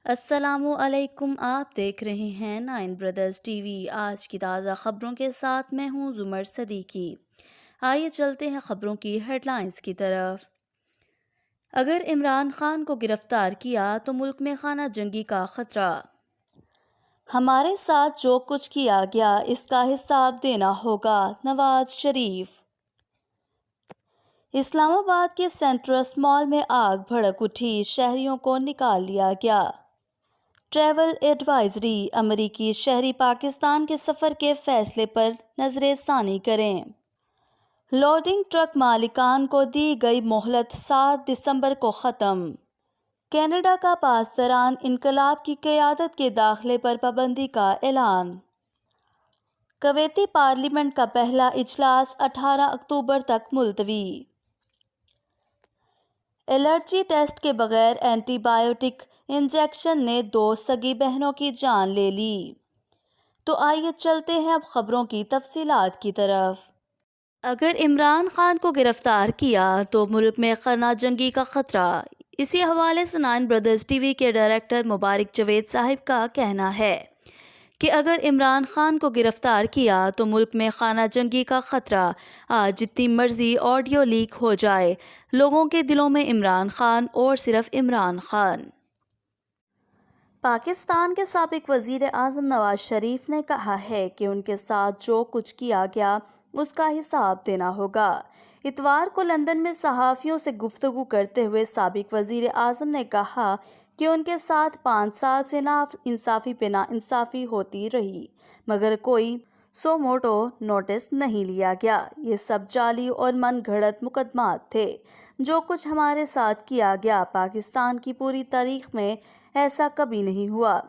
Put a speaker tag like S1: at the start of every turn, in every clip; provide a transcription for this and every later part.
S1: السلام علیکم، آپ دیکھ رہے ہیں 9 برادرز ٹی وی۔ آج کی تازہ خبروں کے ساتھ میں ہوں زمر صدیقی۔ آئیے چلتے ہیں خبروں کی ہیڈ لائنز کی طرف۔ اگر عمران خان کو گرفتار کیا تو ملک میں خانہ جنگی کا خطرہ۔ ہمارے ساتھ جو کچھ کیا گیا اس کا حساب دینا ہوگا، نواز شریف۔ اسلام آباد کے سینٹرس مال میں آگ بھڑک اٹھی، شہریوں کو نکال لیا گیا۔ ٹریول ایڈوائزری، امریکی شہری پاکستان کے سفر کے فیصلے پر نظر ثانی کریں۔ لوڈنگ ٹرک مالکان کو دی گئی مہلت 7 دسمبر کو ختم۔ کینیڈا کا پاسداران انقلاب کی قیادت کے داخلے پر پابندی کا اعلان۔ کویتی پارلیمنٹ کا پہلا اجلاس 18 اکتوبر تک ملتوی۔ الرجی ٹیسٹ کے بغیر اینٹی بائیوٹک انجیکشن نے 2 سگی بہنوں کی جان لے لی۔ تو آئیے چلتے ہیں اب خبروں کی تفصیلات کی طرف۔ اگر عمران خان کو گرفتار کیا تو ملک میں خانہ جنگی کا خطرہ۔ اسی حوالے سے 9 برادرز ٹی وی کے ڈائریکٹر مبارک جاوید صاحب کا کہنا ہے کہ اگر عمران خان کو گرفتار کیا تو ملک میں خانہ جنگی کا خطرہ۔ آج جتنی مرضی آڈیو لیک ہو جائے، لوگوں کے دلوں میں عمران خان اور صرف عمران خان۔ پاکستان کے سابق وزیر اعظم نواز شریف نے کہا ہے کہ ان کے ساتھ جو کچھ کیا گیا اس کا حساب دینا ہوگا۔ اتوار کو لندن میں صحافیوں سے گفتگو کرتے ہوئے سابق وزیر اعظم نے کہا کہ ان کے ساتھ 5 سال سے ناانصافی پہ ناانصافی ہوتی رہی، مگر کوئی سو موٹو نوٹس نہیں لیا گیا۔ یہ سب جعلی اور من گھڑت مقدمات تھے۔ جو کچھ ہمارے ساتھ کیا گیا، پاکستان کی پوری تاریخ میں ایسا کبھی نہیں ہوا۔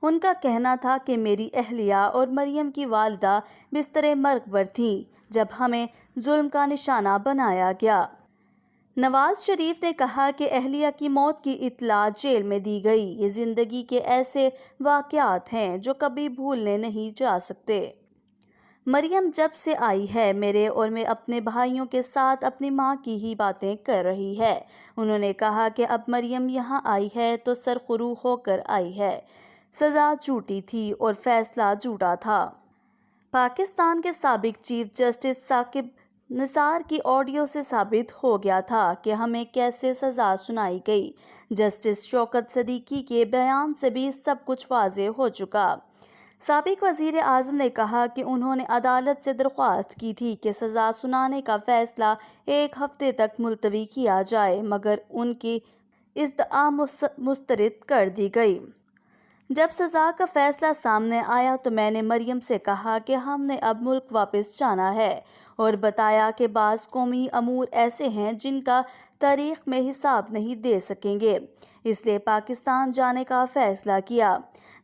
S1: ان کا کہنا تھا کہ میری اہلیہ اور مریم کی والدہ بستر مرگ پر تھیں جب ہمیں ظلم کا نشانہ بنایا گیا۔ نواز شریف نے کہا کہ اہلیہ کی موت کی اطلاع جیل میں دی گئی۔ یہ زندگی کے ایسے واقعات ہیں جو کبھی بھولے نہیں جا سکتے۔ مریم جب سے آئی ہے میرے اور میں اپنے بھائیوں کے ساتھ اپنی ماں کی ہی باتیں کر رہی ہے۔ انہوں نے کہا کہ اب مریم یہاں آئی ہے تو سرخرو ہو کر آئی ہے۔ سزا جھوٹی تھی اور فیصلہ جھوٹا تھا۔ پاکستان کے سابق چیف جسٹس ثاقب نثار کی آڈیو سے ثابت ہو گیا تھا کہ ہمیں کیسے سزا سنائی گئی۔ جسٹس شوکت صدیقی کے بیان سے بھی سب کچھ واضح ہو چکا۔ سابق وزیر اعظم نے کہا کہ انہوں نے عدالت سے درخواست کی تھی کہ سزا سنانے کا فیصلہ 1 ہفتے تک ملتوی کیا جائے، مگر ان کی استدعا مسترد کر دی گئی۔ جب سزا کا فیصلہ سامنے آیا تو میں نے مریم سے کہا کہ ہم نے اب ملک واپس جانا ہے، اور بتایا کہ بعض قومی امور ایسے ہیں جن کا تاریخ میں حساب نہیں دے سکیں گے، اس لیے پاکستان جانے کا فیصلہ کیا۔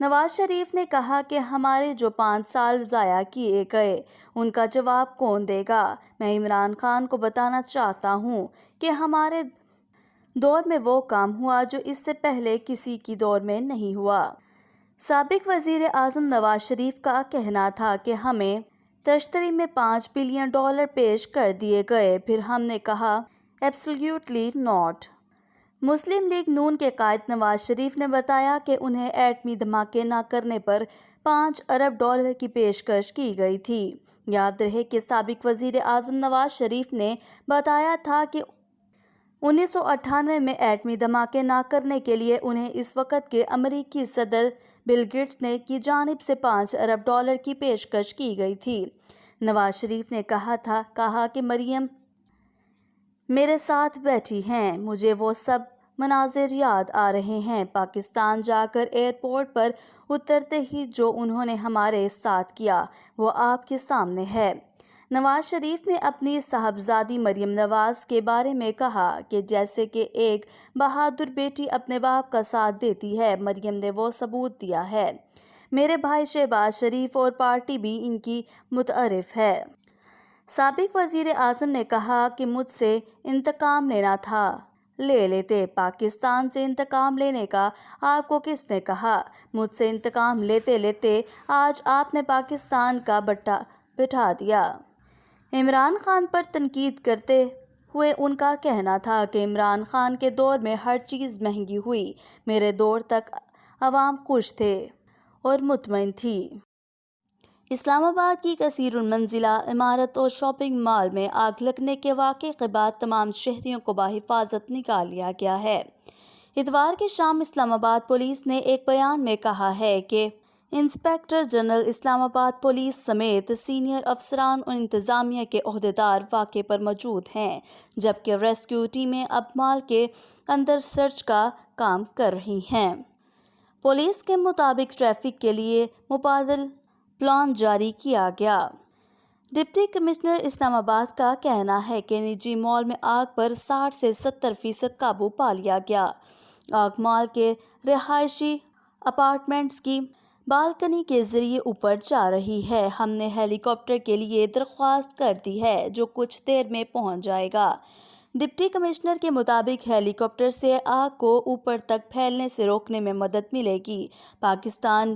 S1: نواز شریف نے کہا کہ ہمارے جو 5 سال ضائع کیے گئے ان کا جواب کون دے گا۔ میں عمران خان کو بتانا چاہتا ہوں کہ ہمارے دور میں وہ کام ہوا جو اس سے پہلے کسی کی دور میں نہیں ہوا۔ سابق وزیر اعظم نواز شریف کا کہنا تھا کہ ہمیں تشتری میں $5 بلین پیش کر دیے گئے، پھر ہم نے کہا ایبسلیوٹلی ناٹ۔ مسلم لیگ نون کے قائد نواز شریف نے بتایا کہ انہیں ایٹمی دھماکے نہ کرنے پر $5 ارب کی پیشکش کی گئی تھی۔ یاد رہے کہ سابق وزیر اعظم نواز شریف نے بتایا تھا کہ 1998 میں ایٹمی دھماکے نہ کرنے کے لیے انہیں اس وقت کے امریکی صدر بل گیٹس کی جانب سے $5 ارب کی پیشکش کی گئی تھی۔ نواز شریف نے کہا کہ مریم میرے ساتھ بیٹھی ہیں، مجھے وہ سب مناظر یاد آ رہے ہیں۔ پاکستان جا کر ایئرپورٹ پر اترتے ہی جو انہوں نے ہمارے ساتھ کیا وہ آپ کے سامنے ہے۔ نواز شریف نے اپنی صاحبزادی مریم نواز کے بارے میں کہا کہ جیسے کہ ایک بہادر بیٹی اپنے باپ کا ساتھ دیتی ہے، مریم نے وہ ثبوت دیا ہے۔ میرے بھائی شہباز شریف اور پارٹی بھی ان کی متعارف ہے۔ سابق وزیر اعظم نے کہا کہ مجھ سے انتقام لینا تھا، لے لیتے۔ پاکستان سے انتقام لینے کا آپ کو کس نے کہا؟ مجھ سے انتقام لیتے لیتے آج آپ نے پاکستان کا بٹا بٹھا دیا۔ عمران خان پر تنقید کرتے ہوئے ان کا کہنا تھا کہ عمران خان کے دور میں ہر چیز مہنگی ہوئی، میرے دور تک عوام خوش تھے اور مطمئن تھی۔ اسلام آباد کی کثیر المنزلہ عمارت اور شاپنگ مال میں آگ لگنے کے واقعے کے بعد تمام شہریوں کو بحفاظت نکال لیا گیا ہے۔ اتوار کی شام اسلام آباد پولیس نے ایک بیان میں کہا ہے کہ انسپکٹر جنرل اسلام آباد پولیس سمیت سینئر افسران اور انتظامیہ کے عہدیدار واقعے پر موجود ہیں، جبکہ ریسکیو ٹیمیں اب مال کے اندر سرچ کا کام کر رہی ہیں۔ پولیس کے مطابق ٹریفک کے لیے مبادل پلان جاری کیا گیا۔ ڈپٹی کمشنر اسلام آباد کا کہنا ہے کہ نجی مال میں آگ پر 60 سے 70% قابو پا لیا گیا۔ آگ مال کے رہائشی اپارٹمنٹس کی بالکنی کے ذریعے اوپر جا رہی ہے۔ ہم نے ہیلی کاپٹر کے لیے درخواست کر دی ہے جو کچھ دیر میں پہنچ جائے گا۔ ڈپٹی کمشنر کے مطابق ہیلی کاپٹر سے آگ کو اوپر تک پھیلنے سے روکنے میں مدد ملے گی۔ پاکستان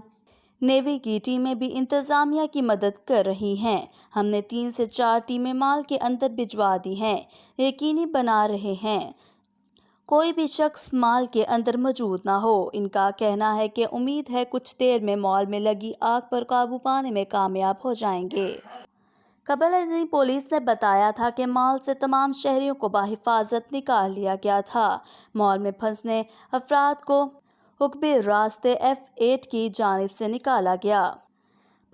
S1: نیوی کی ٹیمیں بھی انتظامیہ کی مدد کر رہی ہیں۔ ہم نے 3 سے 4 ٹیمیں مال کے اندر بھجوا دی ہیں۔ یقینی بنا رہے ہیں کوئی بھی شخص مال کے اندر موجود نہ ہو۔ ان کا کہنا ہے کہ امید ہے کچھ دیر میں مال میں لگی آگ پر قابو پانے میں کامیاب ہو جائیں گے۔ قبل ازیں پولیس نے بتایا تھا کہ مال سے تمام شہریوں کو بحفاظت نکال لیا گیا تھا۔ مال میں پھنسے افراد کو عقبی راستے F8 کی جانب سے نکالا گیا۔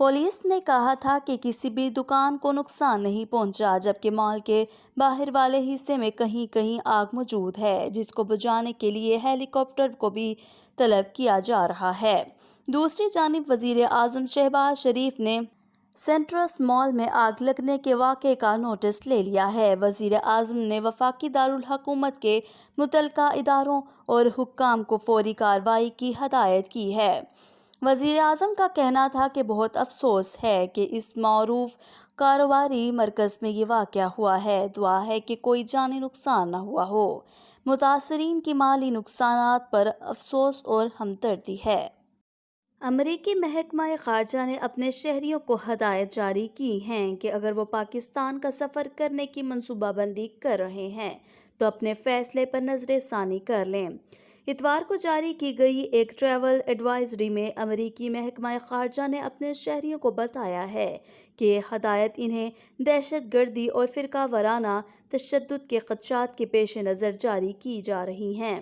S1: پولیس نے کہا تھا کہ کسی بھی دکان کو نقصان نہیں پہنچا، جبکہ مال کے باہر والے حصے میں کہیں کہیں آگ موجود ہے، جس کو بجھانے کے لیے ہیلی کاپٹر کو بھی طلب کیا جا رہا ہے۔ دوسری جانب وزیر اعظم شہباز شریف نے سینٹرس مال میں آگ لگنے کے واقعے کا نوٹس لے لیا ہے۔ وزیر اعظم نے وفاقی دارالحکومت کے متعلقہ اداروں اور حکام کو فوری کارروائی کی ہدایت کی ہے۔ وزیر اعظم کا کہنا تھا کہ بہت افسوس ہے کہ اس معروف کاروباری مرکز میں یہ واقعہ ہوا ہے۔ دعا ہے کہ کوئی جانی نقصان نہ ہوا ہو۔ متاثرین کی مالی نقصانات پر افسوس اور ہمدردی ہے۔ امریکی محکمہ خارجہ نے اپنے شہریوں کو ہدایت جاری کی ہیں کہ اگر وہ پاکستان کا سفر کرنے کی منصوبہ بندی کر رہے ہیں تو اپنے فیصلے پر نظر ثانی کر لیں۔ اتوار کو جاری کی گئی ایک ٹریول ایڈوائزری میں امریکی محکمہ خارجہ نے اپنے شہریوں کو بتایا ہے کہ یہ ہدایت انہیں دہشت گردی اور فرقہ وارانہ تشدد کے خدشات کے پیش نظر جاری کی جا رہی ہیں۔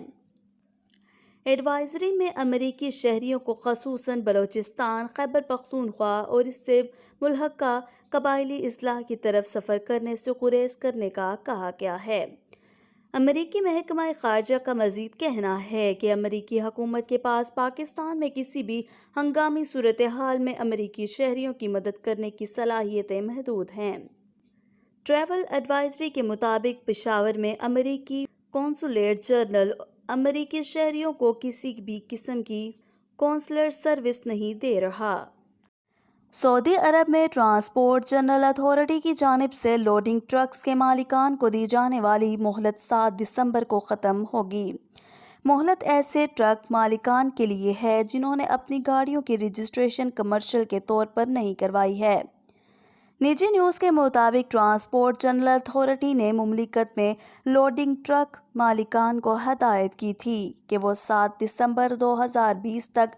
S1: ایڈوائزری میں امریکی شہریوں کو خصوصاً بلوچستان، خیبر پختونخوا اور اس سے ملحقہ قبائلی اضلاع کی طرف سفر کرنے سے گریز کرنے کا کہا گیا ہے۔ امریکی محکمہ خارجہ کا مزید کہنا ہے کہ امریکی حکومت کے پاس پاکستان میں کسی بھی ہنگامی صورتحال میں امریکی شہریوں کی مدد کرنے کی صلاحیتیں محدود ہیں۔ ٹریول ایڈوائزری کے مطابق پشاور میں امریکی قونصلیٹ جنرل امریکی شہریوں کو کسی بھی قسم کی قونصلر سروس نہیں دے رہا۔ سعودی عرب میں ٹرانسپورٹ جنرل اتھارٹی کی جانب سے لوڈنگ ٹرکس کے مالکان کو دی جانے والی مہلت 7 دسمبر کو ختم ہوگی۔ مہلت ایسے ٹرک مالکان کے لیے ہے جنہوں نے اپنی گاڑیوں کی رجسٹریشن کمرشل کے طور پر نہیں کروائی ہے۔ نجی نیوز کے مطابق ٹرانسپورٹ جنرل اتھارٹی نے مملکت میں لوڈنگ ٹرک مالکان کو ہدایت کی تھی کہ وہ 7 دسمبر 2020 تک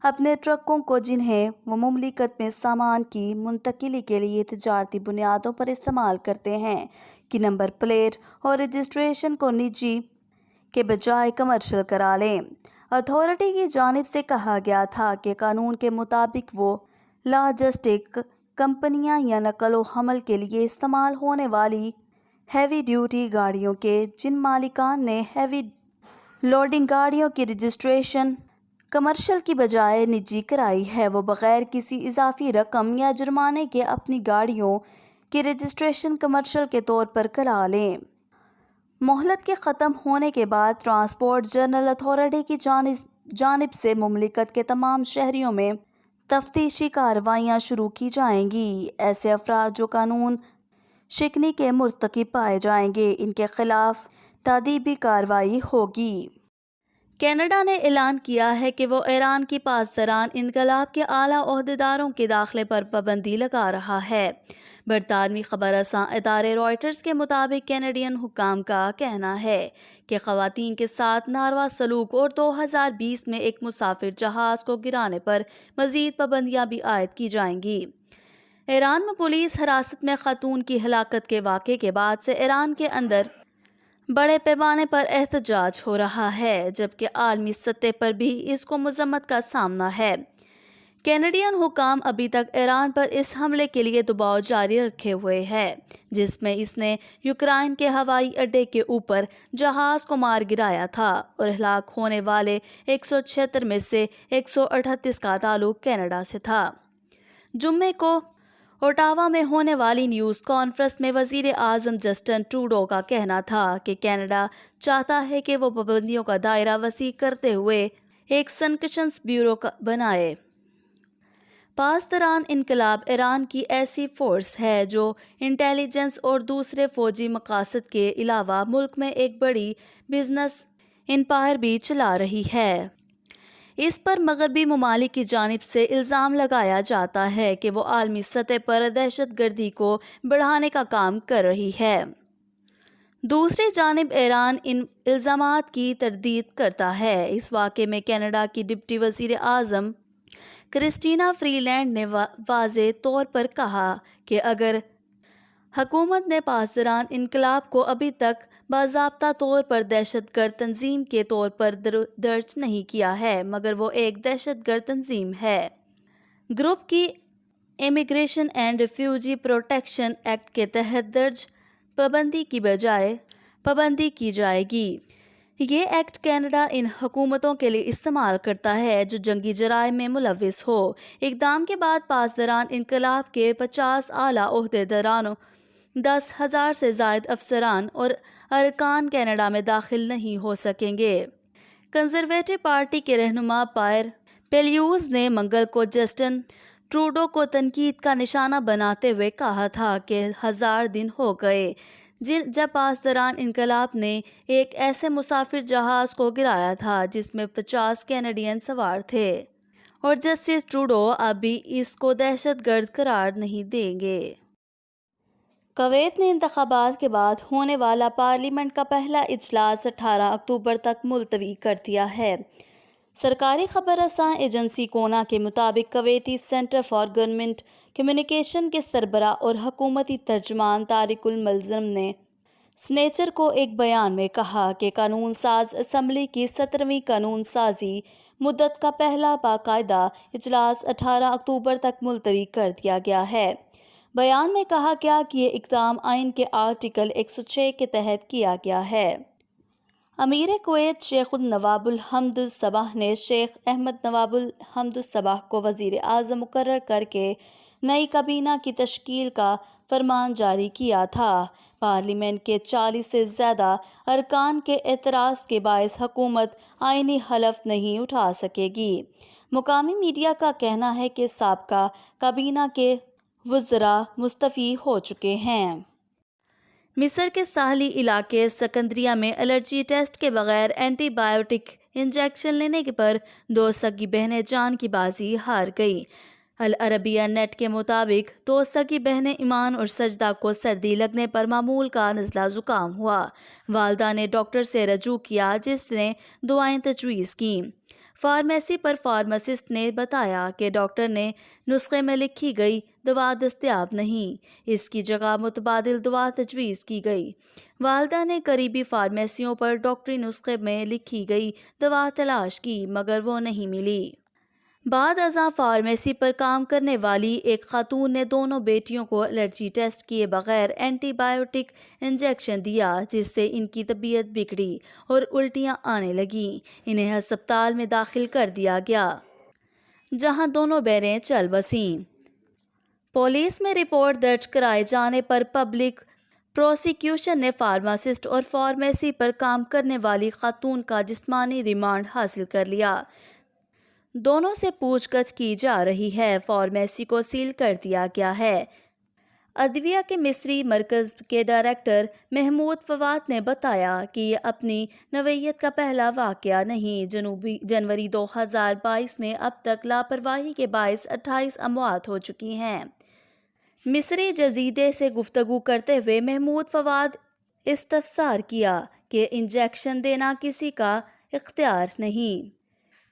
S1: اپنے ٹرکوں کو جنہیں وہ مملکت میں سامان کی منتقلی کے لیے تجارتی بنیادوں پر استعمال کرتے ہیں کی نمبر پلیٹ اور رجسٹریشن کو نجی کے بجائے کمرشل کرا لیں۔ اتھارٹی کی جانب سے کہا گیا تھا کہ قانون کے مطابق وہ لاجسٹک کمپنیاں یا نقل و حمل کے لیے استعمال ہونے والی ہیوی ڈیوٹی گاڑیوں کے جن مالکان نے ہیوی لوڈنگ گاڑیوں کی رجسٹریشن کمرشل کی بجائے نجی کرائی ہے، وہ بغیر کسی اضافی رقم یا جرمانے کے اپنی گاڑیوں کی رجسٹریشن کمرشل کے طور پر کرا لیں۔ مہلت کے ختم ہونے کے بعد ٹرانسپورٹ جنرل اتھارٹی کی جانب سے مملکت کے تمام شہریوں میں تفتیشی کارروائیاں شروع کی جائیں گی۔ ایسے افراد جو قانون شکنی کے مرتکب پائے جائیں گے، ان کے خلاف تادیبی کارروائی ہوگی۔ کینیڈا نے اعلان کیا ہے کہ وہ ایران کی پاسداران انقلاب کے اعلیٰ عہدیداروں کے داخلے پر پابندی لگا رہا ہے۔ برطانوی خبر رساں ادارے رائٹرز کے مطابق کینیڈین حکام کا کہنا ہے کہ خواتین کے ساتھ ناروا سلوک اور 2020 میں ایک مسافر جہاز کو گرانے پر مزید پابندیاں بھی عائد کی جائیں گی۔ ایران میں پولیس حراست میں خاتون کی ہلاکت کے واقعے کے بعد سے ایران کے اندر بڑے پیمانے پر احتجاج ہو رہا ہے، جبکہ عالمی سطح پر بھی اس کو مذمت کا سامنا ہے۔ کینیڈین حکام ابھی تک ایران پر اس حملے کے لیے دباؤ جاری رکھے ہوئے ہے، جس میں اس نے یوکرائن کے ہوائی اڈے کے اوپر جہاز کو مار گرایا تھا اور ہلاک ہونے والے 176 میں سے 138 کا تعلق کینیڈا سے تھا۔ جمعے کو اوٹاوا میں ہونے والی نیوز کانفرنس میں وزیر اعظم جسٹن ٹروڈو کا کہنا تھا کہ کینیڈا چاہتا ہے کہ وہ پابندیوں کا دائرہ وسیع کرتے ہوئے ایک سینکشنز بیورو بنائے۔ پاسداران انقلاب ایران کی ایسی فورس ہے جو انٹیلیجنس اور دوسرے فوجی مقاصد کے علاوہ ملک میں ایک بڑی بزنس امپائر بھی چلا رہی ہے۔ اس پر مغربی ممالک کی جانب سے الزام لگایا جاتا ہے کہ وہ عالمی سطح پر دہشت گردی کو بڑھانے کا کام کر رہی ہے۔ دوسری جانب ایران ان الزامات کی تردید کرتا ہے۔ اس واقعے میں کینیڈا کی ڈپٹی وزیر اعظم کرسٹینا فری لینڈ نے واضح طور پر کہا کہ اگر حکومت نے پاسداران انقلاب کو ابھی تک باضابطہ طور پر دہشت گرد تنظیم کے طور پر درج نہیں کیا ہے، مگر وہ ایک دہشت گرد تنظیم ہے۔ گروپ کی immigration and refugee protection act کے تحت درج پابندی کی بجائے پابندی کی جائے گی۔ یہ ایکٹ کینیڈا ان حکومتوں کے لیے استعمال کرتا ہے جو جنگی جرائم میں ملوث ہو۔ اقدام کے بعد پاسداران انقلاب کے 50 اعلیٰ عہدیداروں، 10,000 سے زائد افسران اور ارکان کینیڈا میں داخل نہیں ہو سکیں گے۔ کنزرویٹو پارٹی کے رہنما پائر پیلیوز نے منگل کو جسٹن ٹروڈو کو تنقید کا نشانہ بناتے ہوئے کہا تھا کہ 1000 دن ہو گئے جب پاسداران انقلاب نے ایک ایسے مسافر جہاز کو گرایا تھا جس میں 50 کینیڈین سوار تھے، اور جسٹس ٹروڈو اب بھی اس کو دہشت گرد قرار نہیں دیں گے۔ کویت نے انتخابات کے بعد ہونے والا پارلیمنٹ کا پہلا اجلاس 18 اکتوبر تک ملتوی کر دیا ہے۔ سرکاری خبر رساں ایجنسی کونا کے مطابق کویتی سینٹر فار گورنمنٹ کمیونیکیشن کے سربراہ اور حکومتی ترجمان طارق الملزم نے سنیچر کو ایک بیان میں کہا کہ قانون ساز اسمبلی کی 17ویں قانون سازی مدت کا پہلا باقاعدہ اجلاس 18 اکتوبر تک ملتوی کر دیا گیا ہے۔ بیان میں کہا گیا کہ یہ اقدام آئین کے آرٹیکل 106 کے تحت کیا گیا ہے۔ امیر کویت شیخ النواب الحمد الصباح نے شیخ احمد نواب الحمد الصباح کو وزیر اعظم مقرر کر کے نئی کابینہ کی تشکیل کا فرمان جاری کیا تھا۔ پارلیمنٹ کے 40 سے زیادہ ارکان کے اعتراض کے باعث حکومت آئینی حلف نہیں اٹھا سکے گی۔ مقامی میڈیا کا کہنا ہے کہ سابقہ کابینہ کے وزراء مستعفی ہو چکے ہیں۔ مصر کے ساحلی علاقے اسکندریہ میں الرجی ٹیسٹ کے بغیر اینٹی بائیوٹک انجیکشن لینے پر 2 سگی بہنیں جان کی بازی ہار گئیں۔ العربیہ نیٹ کے مطابق 2 سگی بہنیں ایمان اور سجدہ کو سردی لگنے پر معمول کا نزلہ زکام ہوا۔ والدہ نے ڈاکٹر سے رجوع کیا جس نے دعائیں تجویز کیں۔ فارمیسی پر فارماسسٹ نے بتایا کہ ڈاکٹر نے نسخے میں لکھی گئی دوا دستیاب نہیں، اس کی جگہ متبادل دوا تجویز کی گئی۔ والدہ نے قریبی فارمیسیوں پر ڈاکٹری نسخے میں لکھی گئی دوا تلاش کی مگر وہ نہیں ملی۔ بعد ازاں فارمیسی پر کام کرنے والی ایک خاتون نے دونوں بیٹیوں کو الرجی ٹیسٹ کیے بغیر اینٹی بائیوٹک انجیکشن دیا جس سے ان کی طبیعت بگڑی اور الٹیاں آنے لگیں۔ انہیں ہسپتال میں داخل کر دیا گیا جہاں دونوں بہنیں چل بسیں۔ پولیس میں رپورٹ درج کرائے جانے پر پبلک پروسیکیوشن نے فارماسسٹ اور فارمیسی پر کام کرنے والی خاتون کا جسمانی ریمانڈ حاصل کر لیا۔ دونوں سے پوچھ گچھ کی جا رہی ہے۔ فارمیسی کو سیل کر دیا گیا ہے۔ عدلیہ کے مصری مرکز کے ڈائریکٹر محمود فواد نے بتایا کہ یہ اپنی نوعیت کا پہلا واقعہ نہیں۔ جنوری 2022 میں اب تک لاپرواہی کے باعث 28 اموات ہو چکی ہیں۔ مصری جزیرے سے گفتگو کرتے ہوئے محمود فواد استفسار کیا کہ انجیکشن دینا کسی کا اختیار نہیں۔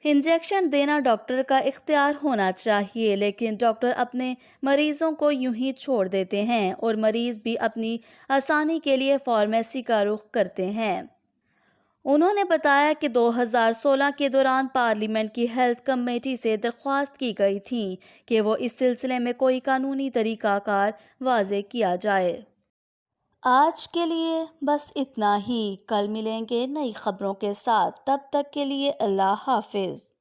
S1: انجیکشن دینا ڈاکٹر کا اختیار ہونا چاہیے، لیکن ڈاکٹر اپنے مریضوں کو یوں ہی چھوڑ دیتے ہیں اور مریض بھی اپنی آسانی کے لیے فارمیسی کا رخ کرتے ہیں۔ انہوں نے بتایا کہ 2016 کے دوران پارلیمنٹ کی ہیلتھ کمیٹی سے درخواست کی گئی تھی کہ وہ اس سلسلے میں کوئی قانونی طریقہ کار واضح کیا جائے۔ آج کے لیے بس اتنا ہی، کل ملیں گے نئی خبروں کے ساتھ، تب تک کے لیے اللہ حافظ۔